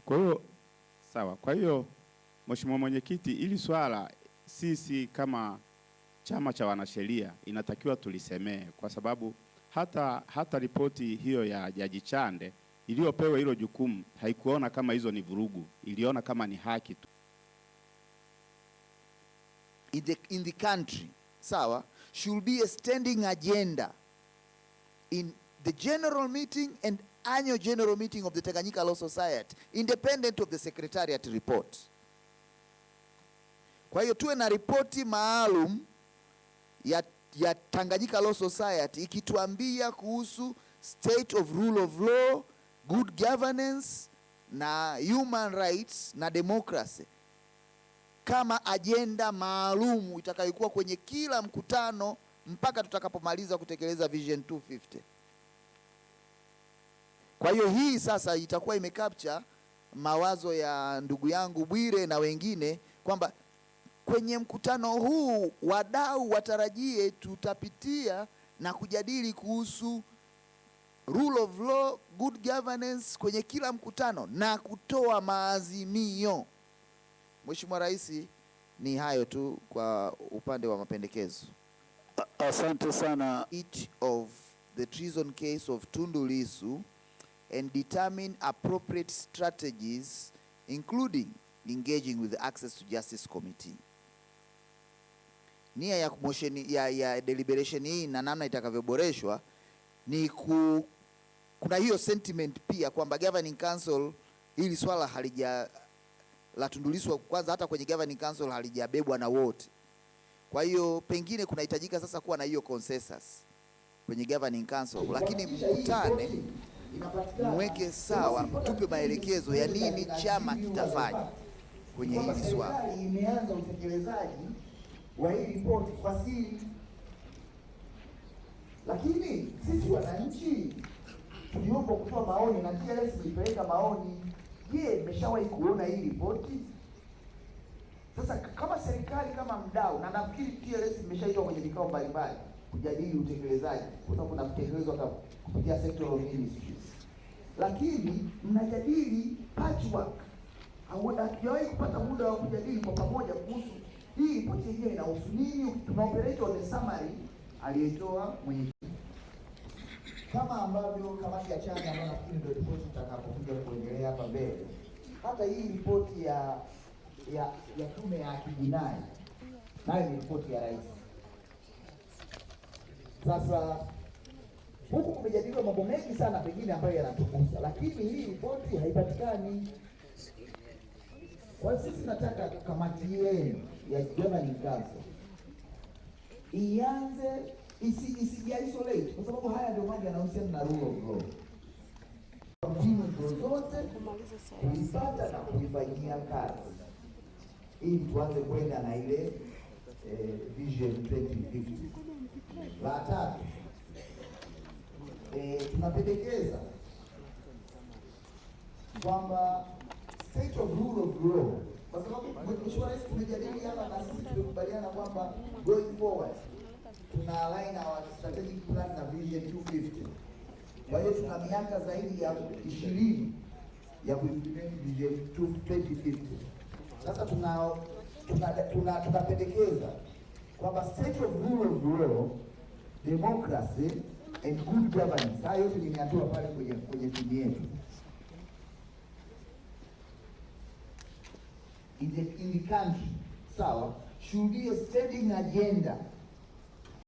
Kwa hiyo sawa. Kwa hiyo Mheshimiwa Mwenyekiti, ili swala sisi kama chama cha wanasheria inatakiwa tulisemee, kwa sababu hata ripoti hiyo ya Jaji Chande iliyopewa hilo jukumu haikuona kama hizo ni vurugu, iliona kama ni haki tu. In the country, sawa, should be a standing agenda in the general meeting and annual general meeting of the Tanganyika Law Society, independent of the secretariat report. Kwa hiyo tuwe na ripoti maalum ya Tanganyika Law Society ikituambia kuhusu state of rule of law, good governance na human rights na democracy, kama agenda maalum itakayokuwa kwenye kila mkutano mpaka tutakapomaliza kutekeleza Vision 250. Kwa hiyo hii sasa itakuwa imecapture mawazo ya ndugu yangu Bwire na wengine kwamba kwenye mkutano huu wadau watarajie tutapitia na kujadili kuhusu rule of law, good governance kwenye kila mkutano na kutoa maazimio. Mheshimiwa Rais, ni hayo tu kwa upande wa mapendekezo. Asante sana. Each of the treason case of Tundu Lissu and determine appropriate strategies including engaging with the Access to Justice Committee. Nia ya motion ya deliberation hii na namna itakavyoboreshwa ni kuna hiyo sentiment pia kwamba Governing Council hili swala la Tundu Lissu kwanza hata kwenye Governing Council halijabebwa na wote. Kwa hiyo pengine kunahitajika sasa kuwa na hiyo consensus kwenye Governing Council, lakini mkutane mweke sawa, tupe maelekezo ya nini chama kitafanya kwenye hili swala. Imeanza utekelezaji wa hii ripoti kwa siri, lakini sisi wananchi tuliomba kutoa maoni na TLS ilipeleka maoni. Je, mmeshawahi kuona hii ripoti? Sasa kama serikali kama mdau, na nafikiri TLS imeshaitwa kwenye vikao mbalimbali kujadili utekelezaji, kwa sababu kutekelezwa kupitia sectoral ministries, lakini mnajadili patchwork. Hatujawahi kupata muda wa kujadili kwa pamoja kuhusu hii ripoti yenyewe inahusu nini. Tunaoperate on the summary aliyetoa mwenyekiti, kama ambavyo kamati ya chama ambayo nafikiri ndio ripoti tutakapokuja kuendelea hapa mbele. Hata hii ripoti ya tume ya haki jinai nayo ni ripoti ya rais. Sasa huku kumejadiliwa mambo mengi sana pengine ambayo yanatukusa, lakini hii ripoti haipatikani. Kwa sisi nataka kamati yenu ya Governing Council ianze isolate, kwa sababu haya ndio mambo yanahusiana na rule of law. Mbinu zozote kuipata na kuifanyia kazi ili tuanze kwenda na ile Vision 2050. La tatu, tunapendekeza kwamba state of rule of law, kwa sababu Mheshimiwa Rais tumejadili hapa na sisi tumekubaliana kwamba going forward tuna align our strategic plan na Vision 250. Kwa hiyo tuna miaka zaidi ya 20 ya kuimplement Vision 2050. Sasa tunapendekeza kwamba state of rule of law, democracy and good governance, hayo yote nimeatoa pale kwenye timu yetu. In the country, sawa, should be a standing agenda